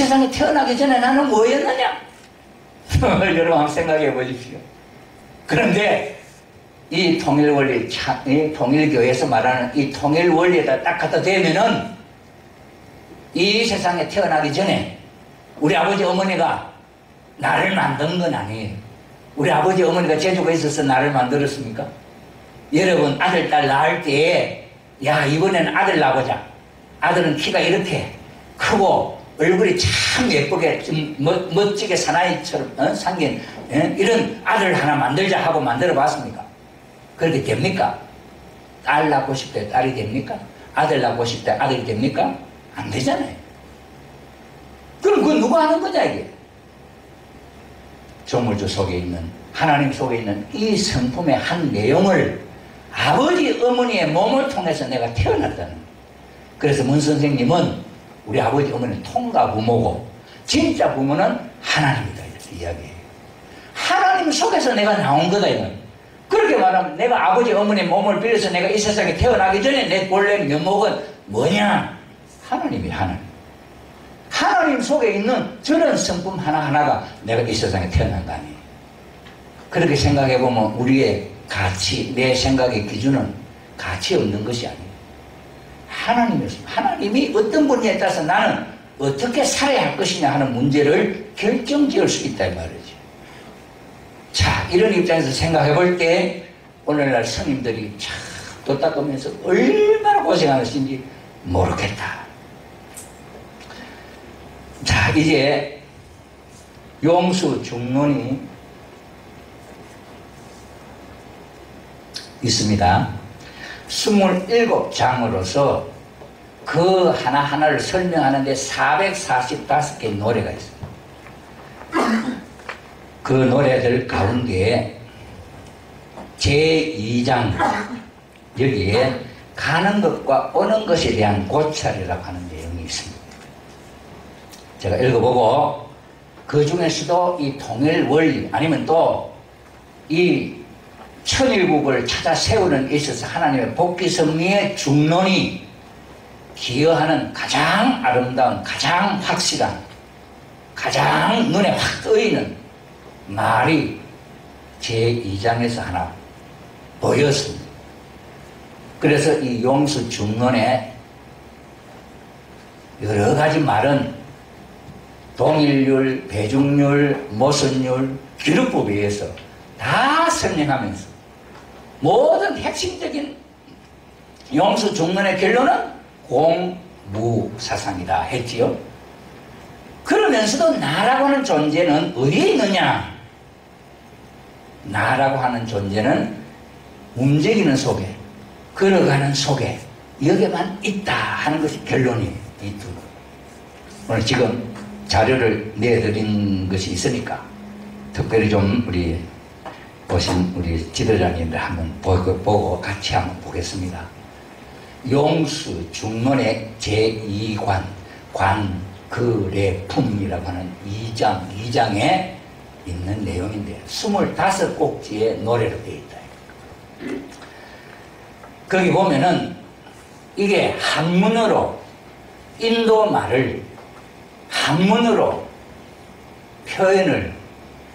세상에 태어나기 전에 나는 뭐였느냐? 여러분 한번 생각해 보십시오. 그런데 이 통일원리, 이 통일교에서 말하는 이 통일원리에다 딱 갖다 대면은 이 세상에 태어나기 전에 우리 아버지 어머니가 나를 만든 건 아니에요. 우리 아버지 어머니가 재주가 있어서 나를 만들었습니까? 여러분 아들 딸 낳을 때에 야 이번에는 아들 낳아보자. 아들은 키가 이렇게 크고 얼굴이 참 예쁘게 좀 멋지게 사나이처럼 생긴 이런 아들 하나 만들자 하고 만들어 봤습니까? 그렇게 됩니까? 딸 낳고 싶대 딸이 됩니까? 아들 낳고 싶대 아들이 됩니까? 안 되잖아요. 그럼 그건 누가 하는 거냐 이게? 조물주 속에 있는 하나님 속에 있는 이 성품의 한 내용을 아버지 어머니의 몸을 통해서 내가 태어났다는 거예요. 그래서 문 선생님은 우리 아버지 어머니는 통가 부모고 진짜 부모는 하나님이다 이렇게 이야기해요. 하나님 속에서 내가 나온 거다 이건. 그렇게 말하면 내가 아버지 어머니의 몸을 빌려서 내가 이 세상에 태어나기 전에 내 본래 면목은 뭐냐? 하나님이 하나님. 하나님 속에 있는 저런 성품 하나하나가 내가 이 세상에 태어난 거 아니에요. 그렇게 생각해보면 우리의 가치, 내 생각의 기준은 가치 없는 것이 아니에요. 하나님이었습니다. 하나님이 어떤 분야에 따라서 나는 어떻게 살아야 할 것이냐 하는 문제를 결정지을 수 있다 이 말이죠. 자, 이런 입장에서 생각해 볼 때 오늘날 스님들이 참 도 닦으면서 얼마나 고생하는지 모르겠다. 자, 이제 용수 중론이 있습니다. 27장으로서 그 하나하나를 설명하는데 445개 노래가 있습니다. 그 노래들 가운데 제2장 여기에 가는 것과 오는 것에 대한 고찰이라고 하는 내용이 있습니다. 제가 읽어보고 그 중에서도 이 통일 원리 아니면 또 이 천일국을 찾아 세우는 데 있어서 하나님의 복귀 섭리의 중론이 기여하는 가장 아름다운 가장 확실한 가장 눈에 확 뜨이는 말이 제2장에서 하나 보였습니다. 그래서 이 용수 중론의 여러 가지 말은 동일률, 배중률, 모순율, 기류법에 의해서 다 설명하면서 모든 핵심적인 용수 중론의 결론은 공무사상이다 했지요. 그러면서도 나라고 하는 존재는 어디에 있느냐? 나라고 하는 존재는 움직이는 속에 걸어가는 속에 여기에만 있다 하는 것이 결론이에요. 이 두. 오늘 지금 자료를 내드린 것이 있으니까 특별히 좀 우리 보신 우리 지도자님들 한번 보고 같이 한번 보겠습니다. 용수 중론의 제2관 관거래품이라고 하는 2장에 있는 내용인데 25꼭지의 노래로 되어 있다. 거기 보면은 이게 한문으로 인도 말을 한문으로 표현을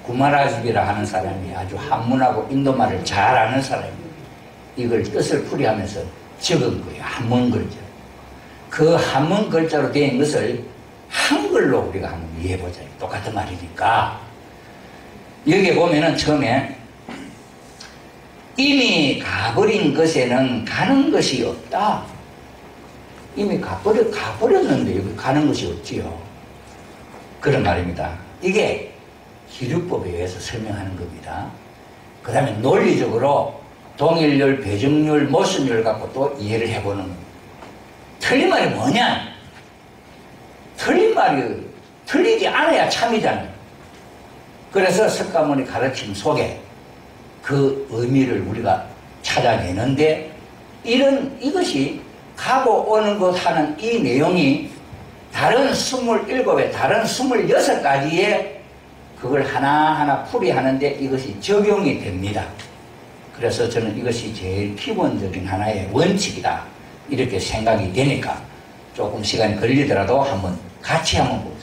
구마라집이라 하는 사람이 아주 한문하고 인도말을 잘 아는 사람이에요. 이걸 뜻을 풀이하면서 적은 거예요. 한문 글자. 그 한문 글자로 된 것을 한글로 우리가 한번 이해해보자. 똑같은 말이니까. 여기에 보면은 처음에 이미 가버린 것에는 가는 것이 없다. 이미 가버렸는데 여기 가는 것이 없지요. 그런 말입니다. 이게 기류법에 의해서 설명하는 겁니다. 그 다음에 논리적으로 동일률, 배중률, 모순율 갖고 또 이해를 해보는 겁니다. 틀린 말이 뭐냐? 틀린 말이 틀리지 않아야 참이잖아요. 그래서 석가모니 가르침 속에 그 의미를 우리가 찾아내는데 이것이 가고 오는 것 하는 이 내용이 다른 27에 다른 26가지의 그걸 하나하나 풀이하는데 이것이 적용이 됩니다. 그래서 저는 이것이 제일 기본적인 하나의 원칙이다. 이렇게 생각이 되니까 조금 시간이 걸리더라도 같이 한번 보세요.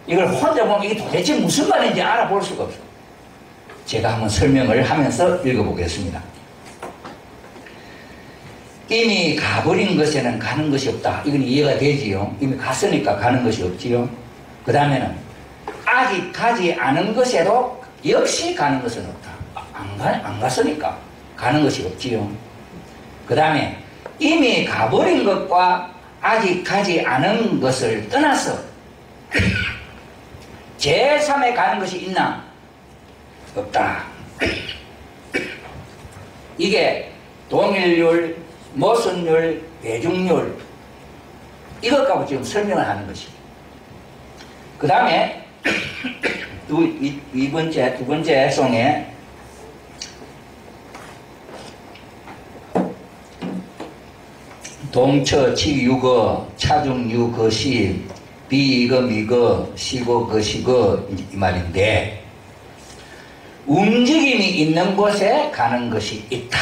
이걸 혼자 보면 이게 도대체 무슨 말인지 알아볼 수가 없어. 제가 한번 설명을 하면서 읽어보겠습니다. 이미 가버린 것에는 가는 것이 없다. 이건 이해가 되지요. 이미 갔으니까 가는 것이 없지요. 그 다음에는 아직 가지 않은 것에도 역시 가는 것은 없다. 안 갔으니까 가는 것이 없지요. 그 다음에 이미 가버린 것과 아직 가지 않은 것을 떠나서 제3에 가는 것이 있나? 없다. 이게 동일률, 모순율, 대중률 이것 갖고 지금 설명을 하는 것이에요. 그 다음에 두 번째 송에 동처 치유거 차중유 거시 비이거 미거 시고 거시거 이 말인데 움직임이 있는 곳에 가는 것이 있다.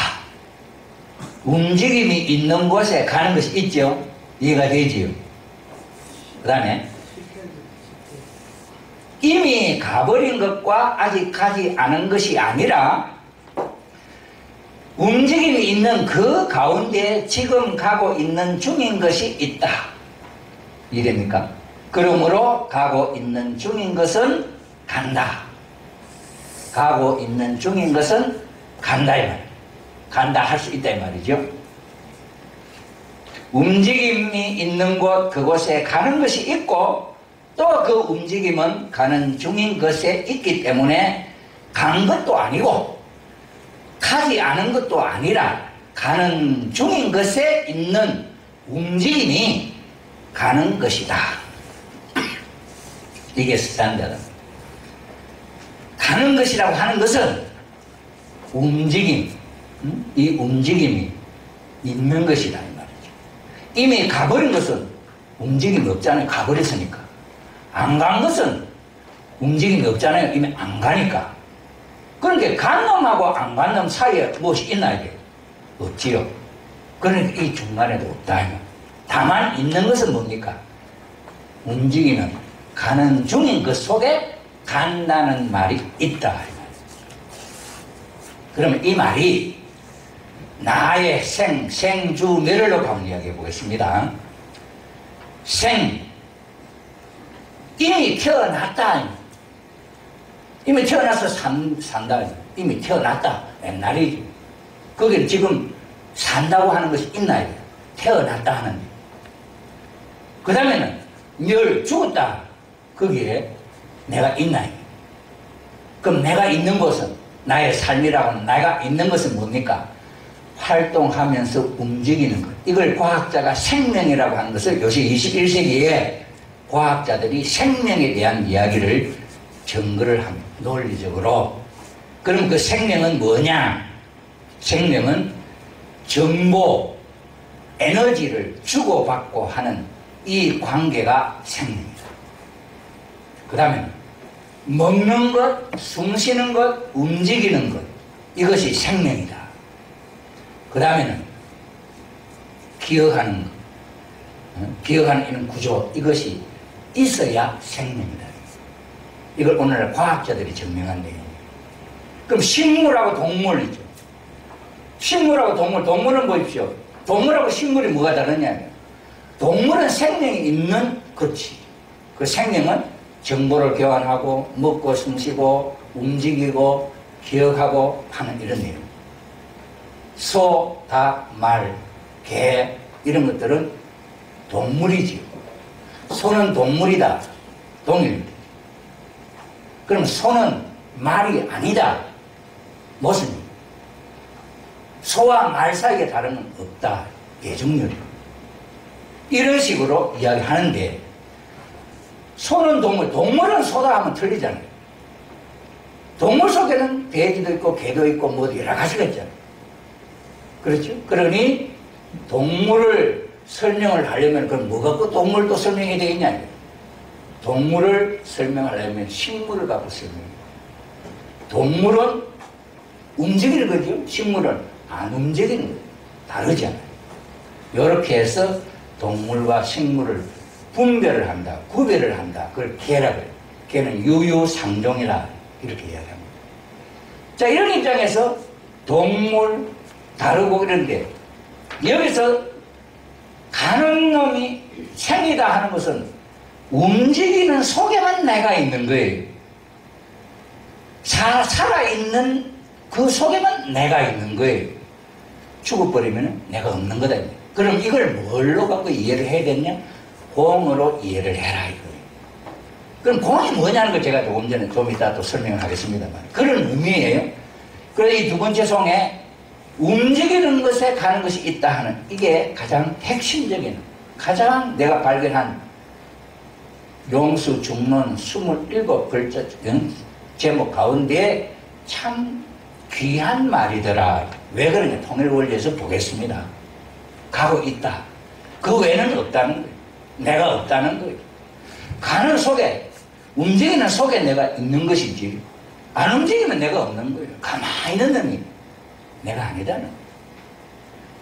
움직임이 있는 곳에 가는 것이 있죠. 이해가 되지요. 그 다음에 이미 가버린 것과 아직 가지 않은 것이 아니라 움직임이 있는 그 가운데 지금 가고 있는 중인 것이 있다. 이래니까 그러므로 가고 있는 중인 것은 간다. 가고 있는 중인 것은 간다 이 말. 간다 할 수 있다 이 말이죠. 움직임이 있는 곳 그곳에 가는 것이 있고 또 그 움직임은 가는 중인 것에 있기 때문에 간 것도 아니고 가지 않은 것도 아니라 가는 중인 것에 있는 움직임이 가는 것이다. 이게 스탠다드. 가는 것이라고 하는 것은 움직임, 이 움직임이 있는 것이다 이 말이죠. 이미 가버린 것은 움직임이 없잖아요. 가버렸으니까. 안 간 것은 움직임이 없잖아요. 이미 안 가니까. 그러니까 간 놈하고 안 간 놈 사이에 무엇이 있나 이게? 없지요. 그러니까 이 중간에도 없다. 다만 있는 것은 뭡니까? 움직이는 가는 중인 그 속에 간다는 말이 있다. 그러면 이 말이 나의 생주멸을 한번 이야기해 보겠습니다. 이미 태어났다. 이미 태어나서 산다. 이미 태어났다. 옛날이지. 거기는 지금 산다고 하는 것이 있나? 태어났다 하는. 그 다음에는 죽었다. 거기에 내가 있나? 그럼 내가 있는 곳은 나의 삶이라고 하는 내가 있는 것은 뭡니까? 활동하면서 움직이는 것. 이걸 과학자가 생명이라고 하는 것을 요새 21세기에 과학자들이 생명에 대한 이야기를 증거를 합니다. 논리적으로. 그럼 그 생명은 뭐냐? 생명은 정보, 에너지를 주고받고 하는 이 관계가 생명이다. 그 다음에 먹는 것, 숨 쉬는 것, 움직이는 것 이것이 생명이다. 그 다음에는 기억하는 것, 기억하는 이런 구조 이것이 있어야 생명이다. 이걸 오늘날 과학자들이 증명한 내용이에요. 그럼 식물하고 동물이죠. 식물하고 동물은 보십시오. 동물하고 식물이 뭐가 다르냐? 동물은 생명이 있는 것이. 그 생명은 정보를 교환하고 먹고 숨쉬고 움직이고 기억하고 하는 이런 내용. 소, 닭, 말, 개 이런 것들은 동물이지요. 소는 동물이다. 동일. 그럼 소는 말이 아니다. 무슨? 소와 말 사이에 다름은 없다. 대중률. 이런 식으로 이야기하는데 소는 동물은 소다 하면 틀리잖아요. 동물 속에는 돼지도 있고 개도 있고 뭐 여러 가지가 있잖아요. 그렇죠? 그러니 동물을 설명을 하려면 그럼 뭐 갖고 동물도 설명해야 되겠냐? 동물을 설명하려면 식물을 갖고 설명해요. 동물은 움직이는 거죠. 식물은 안 움직이는 거예요. 다르잖아요. 이렇게 해서 동물과 식물을 분별을 한다, 구별을 한다. 그걸 개라 그래요. 개는 유유상종이라 이렇게 이야기합니다. 자, 이런 입장에서 동물 다르고 이런데 여기서 가는 놈이 생이다 하는 것은 움직이는 속에만 내가 있는 거예요. 살아있는 그 속에만 내가 있는 거예요. 죽어버리면 내가 없는 거다. 그럼 이걸 뭘로 갖고 이해를 해야 되냐? 공으로 이해를 해라 이거예요. 그럼 공이 뭐냐는 걸 제가 조금 전에 좀 이따 또 설명을 하겠습니다만 그런 의미예요. 그래서 이 두 번째 송에 움직이는 것에 가는 것이 있다 하는 이게 가장 핵심적인 가장 내가 발견한 용수 중론 27글자 제목 가운데 참 귀한 말이더라. 왜 그러냐? 통일원리에서 보겠습니다. 가고 있다. 그 외에는 없다는 거예요. 내가 없다는 거예요. 가는 속에 움직이는 속에 내가 있는 것이지 안 움직이면 내가 없는 거예요. 가만히 있는 놈이 내가 아니다는 거예요.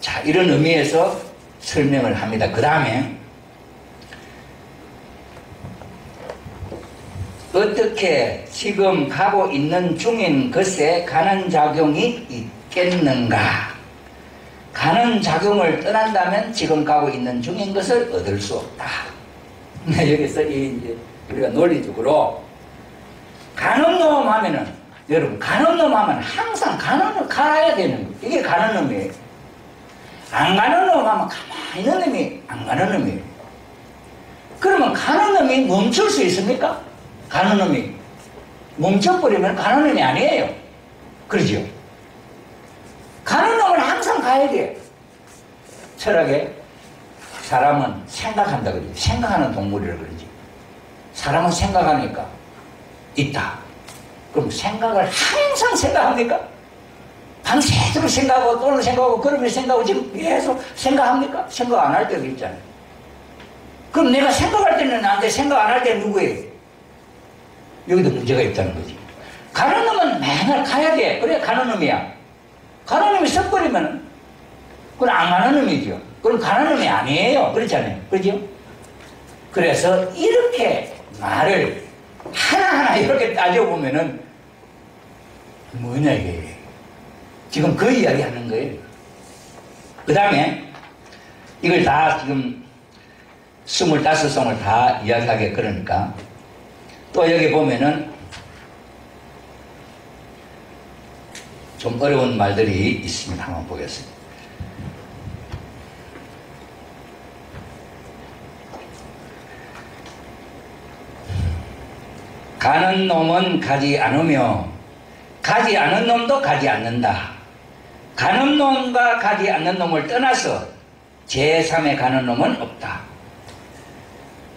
자, 이런 의미에서 설명을 합니다. 그 다음에 어떻게 지금 가고 있는 중인 것에 가는 작용이 있겠는가? 가는 작용을 떠난다면 지금 가고 있는 중인 것을 얻을 수 없다. 여기서 이제 우리가 논리적으로 가는 놈 하면은 여러분 가는 놈 하면 항상 가는 놈 가야 되는 거예요. 이게 가는 놈이에요. 안 가는 놈 하면 가만히 있는 놈이 안 가는 놈이에요. 그러면 가는 놈이 멈출 수 있습니까? 가는 놈이 멈춰버리면 가는 놈이 아니에요. 그러죠? 가는 놈은 항상 가야 돼요. 철학에 사람은 생각한다 그러죠. 생각하는 동물이라 그러지. 사람은 생각하니까 있다. 그럼 생각을 항상 생각합니까? 밤새도록 생각하고 또는 생각하고 그러면 생각하고 지금 계속 생각합니까? 생각 안 할 때도 있잖아요. 그럼 내가 생각할 때는 나한테 생각 안 할 때는 누구예요? 여기도 문제가 있다는 거지. 가는 놈은 맨날 가야 돼. 그래 가는 놈이야. 가는 놈이 섞버리면 그건 안 가는 놈이죠. 그럼 가는 놈이 아니에요. 그렇잖아요. 그렇죠? 그래서 이렇게 말을 하나하나 이렇게 따져보면은 뭐냐 이게. 지금 그 이야기 하는 거예요. 그 다음에 이걸 다 지금 25송을 다 이야기하게 그러니까 또 여기 보면은 좀 어려운 말들이 있습니다. 한번 보겠습니다. 가는 놈은 가지 않으며 가지 않은 놈도 가지 않는다. 가는 놈과 가지 않는 놈을 떠나서 제3에 가는 놈은 없다.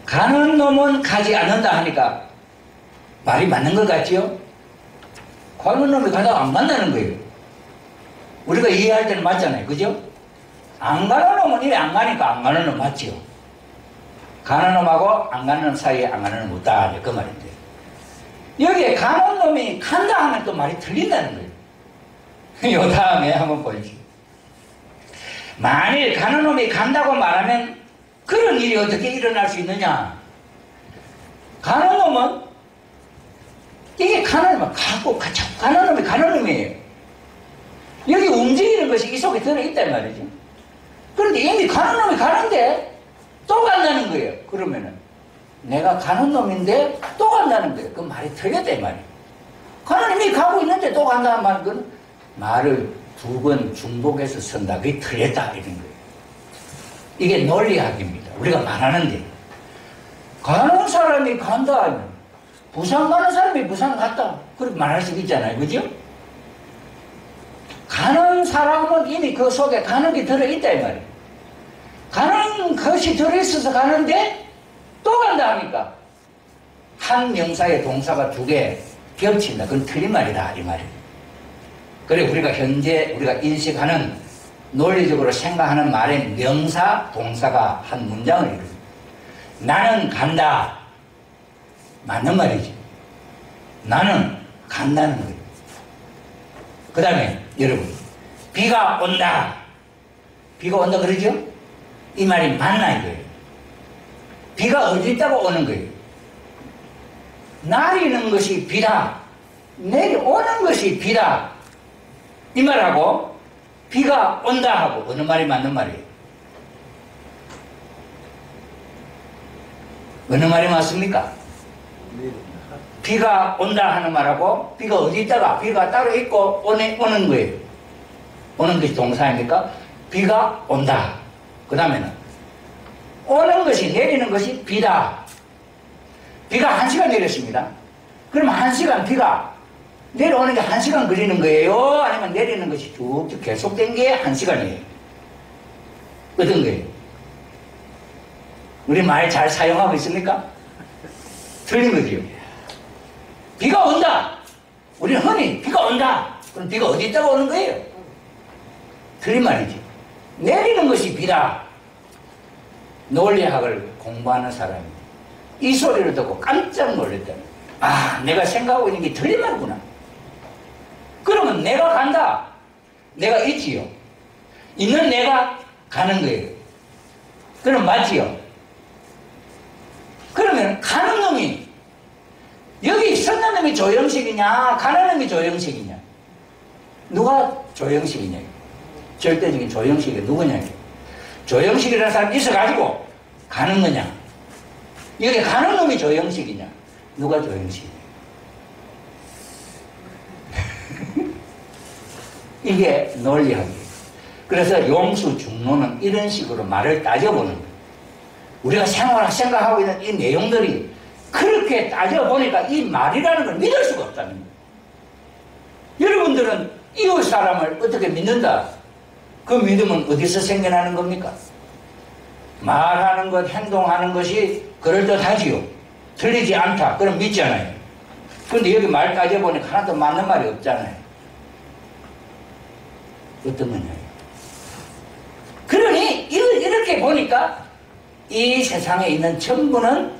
가는 놈은 가지 않는다 하니까 말이 맞는 것 같지요? 가는 놈이 가다가 안 간다는 거예요. 우리가 이해할 때는 맞잖아요. 그죠? 안 가는 놈은 이래 안 가니까 안 가는 놈 맞지요? 가는 놈하고 안 가는 놈 사이에 안 가는 놈 없다. 그 말인데. 여기에 가는 놈이 간다 하면 또 말이 틀린다는 거예요. 요 다음에 한번 보십시오. 만일 가는 놈이 간다고 말하면 그런 일이 어떻게 일어날 수 있느냐? 가는 놈은 이게 가는 놈은 가고 가는 놈이 가는 놈이에요. 여기 움직이는 것이 이 속에 들어있단 말이죠. 그런데 이미 가는 놈이 가는데 또 간다는 거예요. 그러면은 내가 가는 놈인데 또 간다는 거예요. 그 말이 틀렸다 이 말이에요. 가는 놈이 가고 있는데 또 간다는 말은 그건 말을 두 번 중복해서 쓴다. 그게 틀렸다 이런 거예요. 이게 논리학입니다. 우리가 말하는데 가는 사람이 간다 하면 부산 가는 사람이 부산 갔다 그렇게 말할 수 있잖아요. 그죠? 가는 사람은 이미 그 속에 가는 게 들어있다 이 말이에요. 가는 것이 들어있어서 가는데 또 간다 하니까 한 명사의 동사가 두 개 겹친다. 그건 틀린 말이다 이 말이에요. 그래 우리가 현재 우리가 인식하는 논리적으로 생각하는 말의 명사 동사가 한 문장을 이루어요. 나는 간다 맞는 말이지. 나는 간다는 거예요. 그 다음에 여러분 비가 온다 비가 온다 그러죠? 이 말이 맞나 이거예요. 비가 어디 있다고 오는 거예요? 내리는 것이 비다. 내려오는 것이 비다. 이 말하고 비가 온다 하고 어느 말이 맞는 말이에요? 어느 말이 맞습니까? 비가 온다 하는 말하고 비가 어디 있다가 비가 따로 있고 오는 거예요. 오는 것이 동사입니까? 비가 온다. 그 다음에는 오는 것이 내리는 것이 비다. 비가 1시간 내렸습니다. 그럼 1시간 비가 내려오는 게 1시간 걸리는 거예요? 아니면 내리는 것이 쭉쭉 계속된 게 1시간이에요? 어떤 거예요? 우리 말 잘 사용하고 있습니까? 틀린 거지요. 비가 온다. 우리는 흔히 비가 온다. 그럼 비가 어디 있다고 오는 거예요? 틀린 말이지. 내리는 것이 비다. 논리학을 공부하는 사람이 이 소리를 듣고 깜짝 놀랐다. 아, 내가 생각하고 있는 게 틀린 말이구나. 그러면 내가 간다. 내가 있지요. 있는 내가 가는 거예요. 그럼 맞지요? 그러면 가는 놈이 여기 섰는 놈이 조형식이냐 가는 놈이 조형식이냐? 누가 조형식이냐? 절대적인 조형식이 누구냐? 조형식이라는 사람이 있어가지고 가는 거냐? 여기 가는 놈이 조형식이냐? 누가 조형식이냐? 이게 논리학이에요. 그래서 용수 중론은 이런 식으로 말을 따져보는 거예요. 우리가 생각하고 있는 이 내용들이 그렇게 따져보니까 이 말이라는 걸 믿을 수가 없다는 거예요. 여러분들은 이웃 사람을 어떻게 믿는다? 그 믿음은 어디서 생겨나는 겁니까? 말하는 것, 행동하는 것이 그럴듯하지요. 틀리지 않다. 그럼 믿잖아요. 그런데 여기 말 따져보니까 하나도 맞는 말이 없잖아요. 어떤 거냐. 그러니 이렇게 보니까 이 세상에 있는 전부는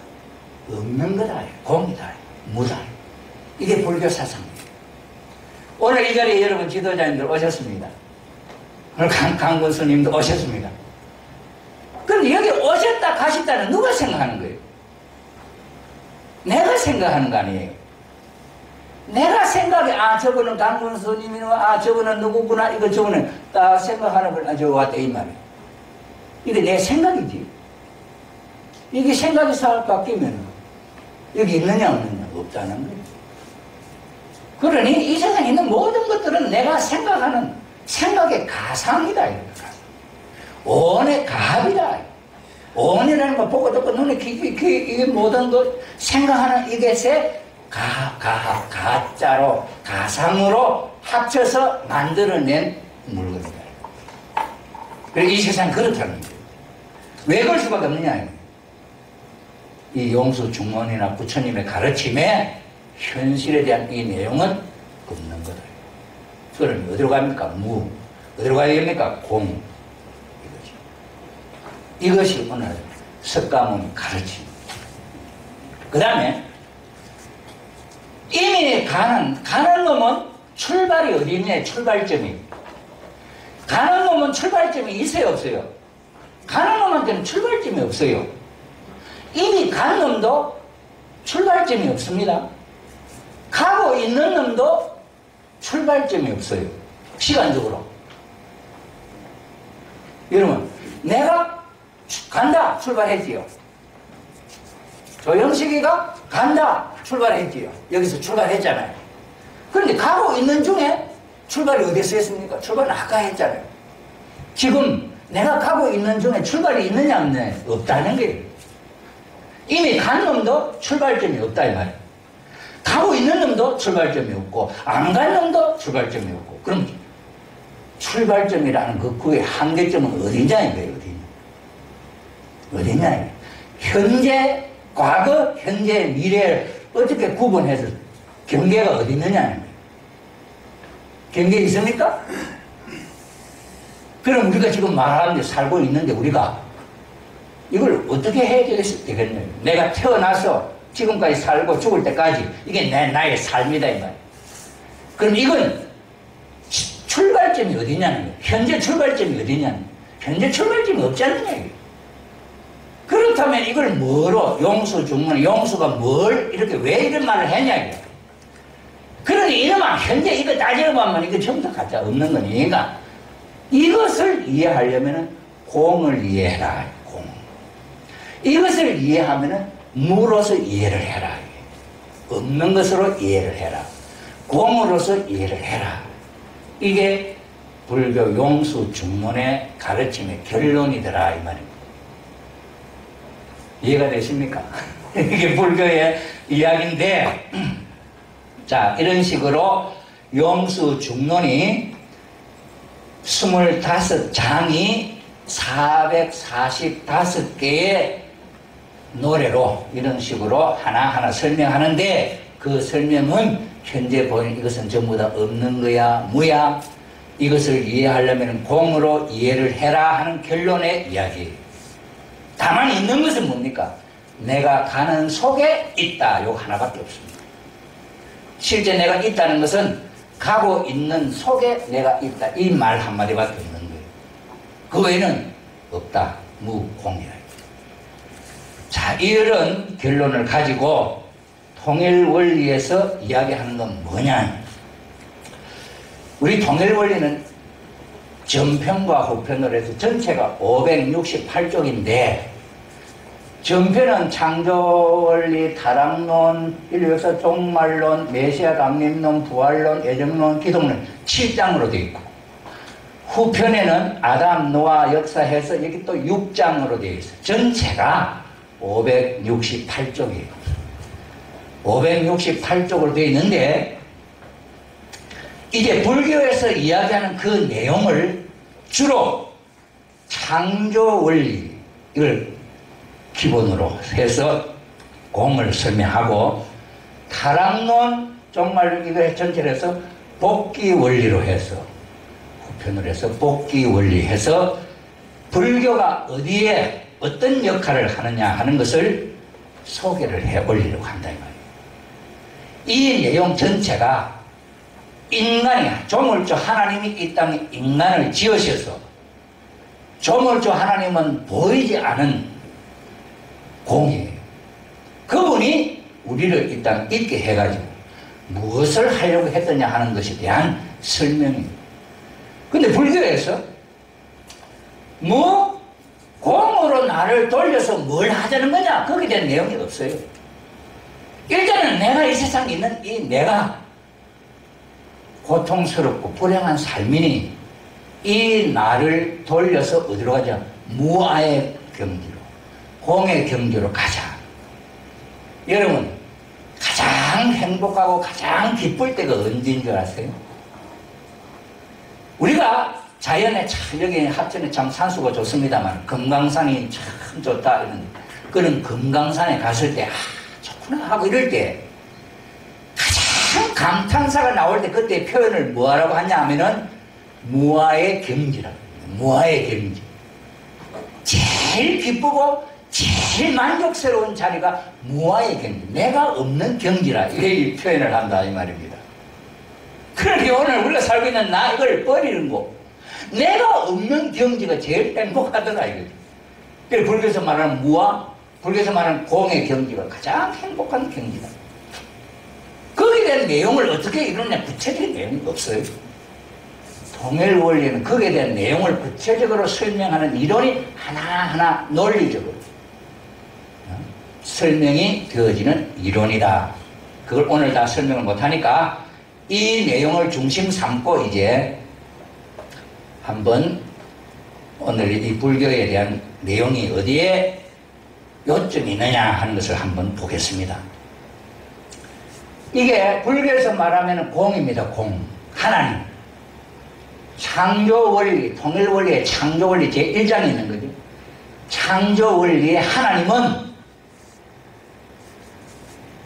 없는 거다. 공이다. 무다. 이게 불교 사상이에요. 오늘 이 자리에 여러분 지도자님들 오셨습니다. 오늘 강군 스님도 오셨습니다. 그런데 여기 오셨다 가셨다는 누가 생각하는 거예요? 내가 생각하는 거 아니에요. 내가 생각해, 아, 저분은 강군 스님이나, 아, 저분은 누구구나, 이거 저분은 딱 생각하는 걸, 아, 저 왔다, 이 말이에요. 이게 내 생각이지. 이게 생각이 살 바뀌면 여기 있느냐, 없느냐, 없다는 거예요. 그러니 이 세상에 있는 모든 것들은 내가 생각하는 생각의 가상이다. 온의 가합이다. 온이라는 거 보고 듣고 눈에 이게 모든 것 생각하는 이것에 가짜로 가상으로 합쳐서 만들어낸 물건이다. 그래서 이 세상은 그렇다는 거예요. 왜 그럴 수밖에 없느냐. 이 용수 중론이나 부처님의 가르침에 현실에 대한 이 내용은 없는 거다. 그럼 어디로 갑니까? 무. 어디로 가야 됩니까? 공. 이것이 오늘 석가모니 가르침. 그 다음에 이미 가는 놈은 출발이 어디 있냐? 출발점이. 가는 놈은 출발점이 있어요? 없어요? 가는 놈한테는 출발점이 없어요. 이미 간 놈도 출발점이 없습니다. 가고 있는 놈도 출발점이 없어요. 시간적으로. 여러분, 내가 간다 출발했지요. 조영식이가 간다 출발했지요. 여기서 출발했잖아요. 그런데 가고 있는 중에 출발이 어디서 했습니까? 출발은 아까 했잖아요. 지금 내가 가고 있는 중에 출발이 있느냐 없느냐 없다는 거예요. 이미 간 놈도 출발점이 없다 이 말이에요. 가고 있는 놈도 출발점이 없고 안 간 놈도 출발점이 없고 그럼 출발점이라는 그의 한계점은 어디냐 이거예요. 어디냐. 현재, 과거, 현재, 미래를 어떻게 구분해서 경계가 어디 있느냐. 경계 있습니까? 그럼 우리가 지금 말하는데 살고 있는데 우리가 이걸 어떻게 해야 되겠냐요. 내가 태어나서 지금까지 살고 죽을 때까지 이게 나의 삶이다 이 말. 그럼 이건 출발점이 어디냐는 거예요. 현재 출발점이 어디냐는 거예요. 현재 출발점이 없지 않느냐 이거예요. 그런 그렇다면 이걸 뭐로 용수 중문 용수가 뭘 이렇게 왜 이런 말을 했냐. 그러니 이놈아 현재 이거 따지고 보면 이거 전부 다 가짜 없는 거니까 이것을 이해하려면 공을 이해해라. 공. 이것을 이해하면 무로서 이해를 해라. 없는 것으로 이해를 해라. 공으로서 이해를 해라. 이게 불교 용수 중론의 가르침의 결론이더라 이 말입니다. 이해가 되십니까? 이게 불교의 이야기인데 자 이런 식으로 용수 중론이 25장이 445개의 노래로 이런 식으로 하나하나 설명하는데 그 설명은 현재 보이는 이것은 전부 다 없는 거야 무야 이것을 이해하려면 공으로 이해를 해라 하는 결론의 이야기. 다만 있는 것은 뭡니까? 내가 가는 속에 있다. 요거 하나밖에 없습니다. 실제 내가 있다는 것은 가고 있는 속에 내가 있다. 이 말 한마디밖에 없는 거예요. 그 외에는 없다. 무공이라. 자, 이런 결론을 가지고 통일 원리에서 이야기하는 건 뭐냐? 우리 통일 원리는 전편과 후편으로 해서 전체가 568쪽인데 전편은 창조원리, 타락론, 인류역사 종말론, 메시아 강림론, 부활론, 애정론, 기독론 7장으로 되어 있고 후편에는 아담, 노아 역사해서 여기 또 6장으로 되어 있어요. 전체가 568쪽이에요. 568쪽으로 되어 있는데 이제 불교에서 이야기하는 그 내용을 주로 창조 원리 이걸 기본으로 해서 공을 설명하고 타락론 정말 이거 전체를 해서 복귀 원리로 해서 후편으로 해서 복귀 원리 해서 불교가 어디에 어떤 역할을 하느냐 하는 것을 소개를 해 올리려고 한다 이 말이에요. 이 내용 전체가 인간이 조물주 하나님이 이 땅에 인간을 지으셔서 조물주 하나님은 보이지 않은 공이에요. 그분이 우리를 이 땅에 있게 해가지고 무엇을 하려고 했더냐 하는 것에 대한 설명입니다. 근데 불교에서 뭐 공으로 나를 돌려서 뭘 하자는 거냐 거기에 대한 내용이 없어요. 일단은 내가 이 세상에 있는 이 내가 고통스럽고 불행한 삶이니 이 나를 돌려서 어디로 가자? 무아의 경지로 공의 경지로 가자. 여러분 가장 행복하고 가장 기쁠 때가 언제인 줄 아세요? 우리가 자연에 참 여기 합천에 참 산수가 좋습니다만 금강산이 참 좋다 이런 그런 금강산에 갔을 때 좋구나 하고 이럴 때 가장 감탄사가 나올 때 그때 표현을 뭐라고 하냐 하면은 무아의 경지라고 합니다. 무아의 경지. 제일 기쁘고 제일 만족스러운 자리가 무아의 경지. 내가 없는 경지라 이렇게 표현을 한다 이 말입니다. 그러니 오늘 우리가 살고 있는 나 이걸 버리는 거 내가 없는 경지가 제일 행복하더라 이거죠. 그래서 불교에서 말하는 무아 불교에서 말하는 공의 경지가 가장 행복한 경지다. 거기에 대한 내용을 어떻게 이루느냐 구체적인 내용이 없어요. 통일 원리는 거기에 대한 내용을 구체적으로 설명하는 이론이 하나하나 논리적으로 설명이 되어지는 이론이다. 그걸 오늘 다 설명을 못하니까 이 내용을 중심 삼고 이제 한번 오늘 이 불교에 대한 내용이 어디에 요점이 있느냐 하는 것을 한번 보겠습니다. 이게 불교에서 말하면 공입니다. 공. 하나님. 창조 원리, 통일 원리의 창조 원리 제1장에 있는 거죠. 창조 원리의 하나님은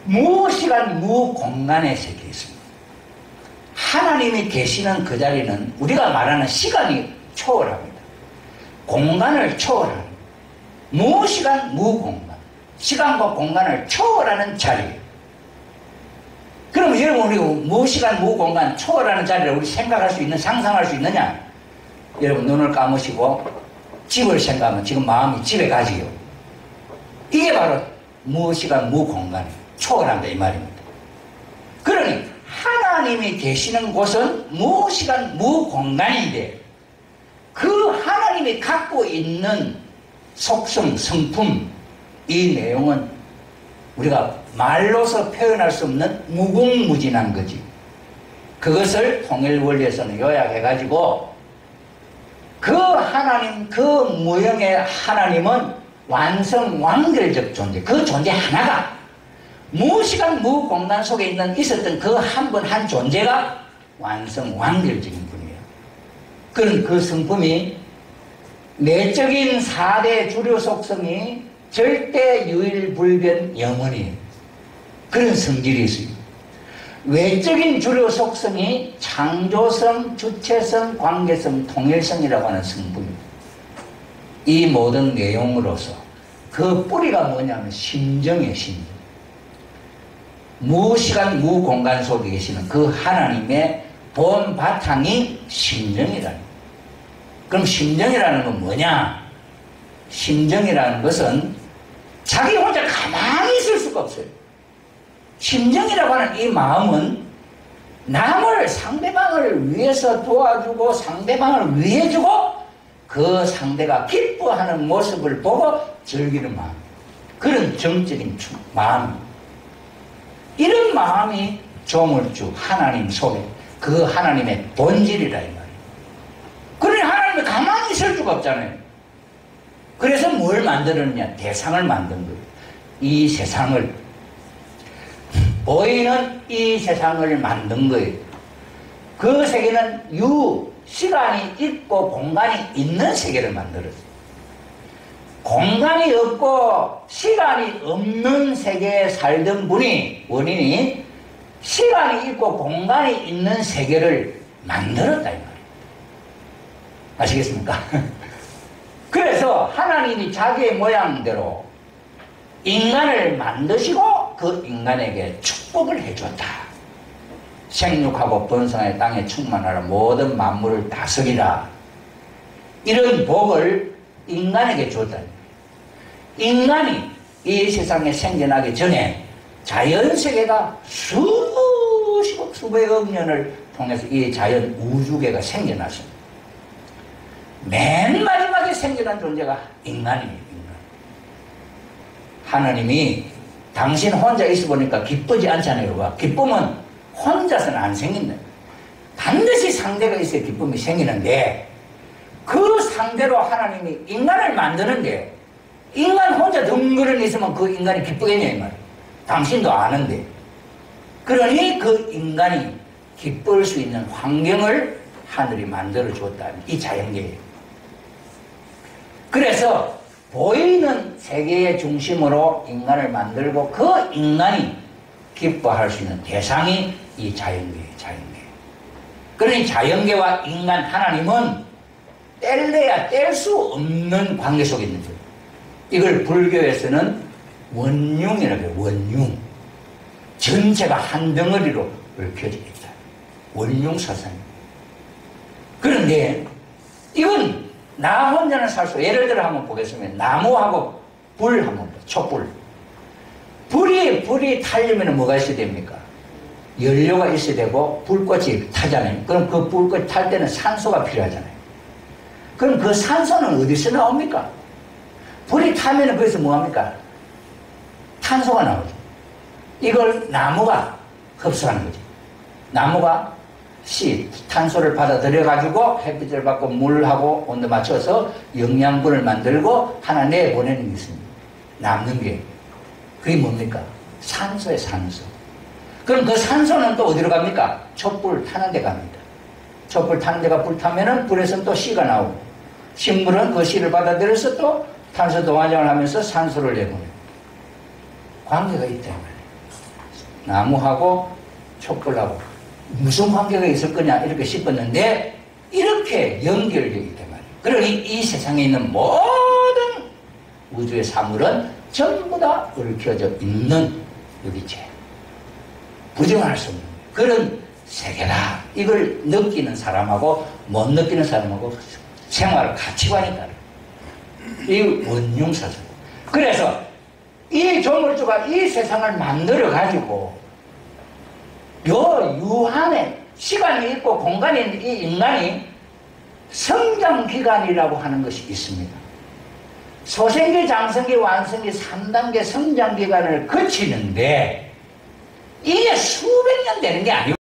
무시간 무공간에 새겨 있습니다. 하나님이 계시는 그 자리는 우리가 말하는 시간이 초월합니다. 공간을 초월합니다. 무시간 무공간. 시간과 공간을 초월하는 자리예요. 그럼 여러분 우리 무시간 무공간 초월하는 자리를 우리 생각할 수 있는 상상할 수 있느냐? 여러분 눈을 감으시고 집을 생각하면 지금 마음이 집에 가지요. 이게 바로 무시간 무공간 초월한다 이 말입니다. 그러니 하나님이 계시는 곳은 무시간 무공간인데 그 하나님이 갖고 있는 속성, 성품, 이 내용은 우리가 말로서 표현할 수 없는 무궁무진한 거지. 그것을 통일원리에서는 요약해가지고 그 하나님, 그 무형의 하나님은 완성 완결적 존재, 그 존재 하나가 무시간 무공간 속에 있었던 그 한 분 한 존재가 완성 완결적인 분이에요. 그런 그 성품이 내적인 4대 주류 속성이 절대 유일불변 영원이에요. 그런 성질이 있어요. 외적인 주류 속성이 창조성, 주체성, 관계성, 통일성이라고 하는 성분입니다. 이 모든 내용으로서 그 뿌리가 뭐냐면 심정이에요. 심정. 무시간 무공간 속에 계시는 그 하나님의 본 바탕이 심정이라는 거예요. 그럼 심정이라는 건 뭐냐? 심정이라는 것은 자기 혼자 가만히 있을 수가 없어요. 심정이라고 하는 이 마음은 남을, 상대방을 위해서 도와주고 상대방을 위해주고 그 상대가 기뻐하는 모습을 보고 즐기는 마음, 그런 정적인 마음, 이런 마음이 조물주 하나님 속에 그 하나님의 본질이라 이 말이에요. 그러니 하나님이 가만히 있을 수가 없잖아요. 그래서 뭘 만들었냐? 대상을 만든 거예요. 이 세상을, 보이는 이 세상을 만든 거예요. 그 세계는 시간이 있고 공간이 있는 세계를 만들었어요. 공간이 없고 시간이 없는 세계에 살던 분이, 원인이 시간이 있고 공간이 있는 세계를 만들었다 이 말이에요. 아시겠습니까? 그래서 하나님이 자기의 모양대로 인간을 만드시고 그 인간에게 축복을 해줬다. 생육하고 번성하여 땅에 충만하라, 모든 만물을 다스리라. 이런 복을 인간에게 줬다. 인간이 이 세상에 생겨나기 전에 자연세계가 수십억 수백억 년을 통해서 이 자연 우주계가 생겨났습니다. 맨 마지막에 생겨난 존재가 인간입니다. 하나님이 당신 혼자 있어 보니까 기쁘지 않잖아요. 기쁨은 혼자서는 안 생긴다. 반드시 상대가 있어야 기쁨이 생기는데 그 상대로 하나님이 인간을 만드는데 인간 혼자 덩그러니 있으면 그 인간이 기쁘겠냐 이 말이에요. 당신도 아는데. 그러니 그 인간이 기쁠 수 있는 환경을 하늘이 만들어 줬다. 이 자연계예요. 그래서 보이는 세계의 중심으로 인간을 만들고 그 인간이 기뻐할 수 있는 대상이 이 자연계예요. 자연계. 그러니 자연계와 인간 하나님은 뗄래야 뗄 수 없는 관계 속에 있는 거예요. 이걸 불교에서는 원융이라고 해요. 원융. 전체가 한 덩어리로 얽혀져 있다. 원융 사상입니다. 그런데 이건 나 혼자는 살 수, 예를 들어 한번 보겠습니다. 나무하고 불 한번 봐. 촛불. 불이 타려면 뭐가 있어야 됩니까? 연료가 있어야 되고 불꽃이 타잖아요. 그럼 그 불꽃이 탈 때는 산소가 필요하잖아요. 그럼 그 산소는 어디서 나옵니까? 불이 타면 거기서 뭐합니까? 탄소가 나오죠. 이걸 나무가 흡수하는 거죠. 나무가 탄소를 받아들여가지고 햇빛을 받고 물하고 온도 맞춰서 영양분을 만들고 하나 내보내는 게 있습니다. 남는 게. 그게 뭡니까? 산소예요, 산소. 그럼 그 산소는 또 어디로 갑니까? 촛불 타는 데 갑니다. 촛불 타는 데가 불타면은 불에서 또 씨가 나오고, 식물은 그 씨를 받아들여서 또 탄소 동화장을 하면서 산소를 내보내요. 관계가 있다 말이에요. 나무하고 촛불하고 무슨 관계가 있을 거냐 이렇게 싶었는데 이렇게 연결되어 있단 말이에요. 그러니 이 세상에 있는 모든 우주의 사물은 전부 다 얽혀져 있는 유기체, 부정할 수 없는 그런 세계다. 이걸 느끼는 사람하고 못 느끼는 사람하고 생활 가치관이 다르다. 이 원융사상. 그래서 이 조물주가 이 세상을 만들어 가지고 요 유한에 시간이 있고 공간이 있는 이 인간이 성장기간이라고 하는 것이 있습니다. 소생기, 장성기, 완성기 3단계 성장기간을 거치는데 이게 수백 년 되는 게 아니고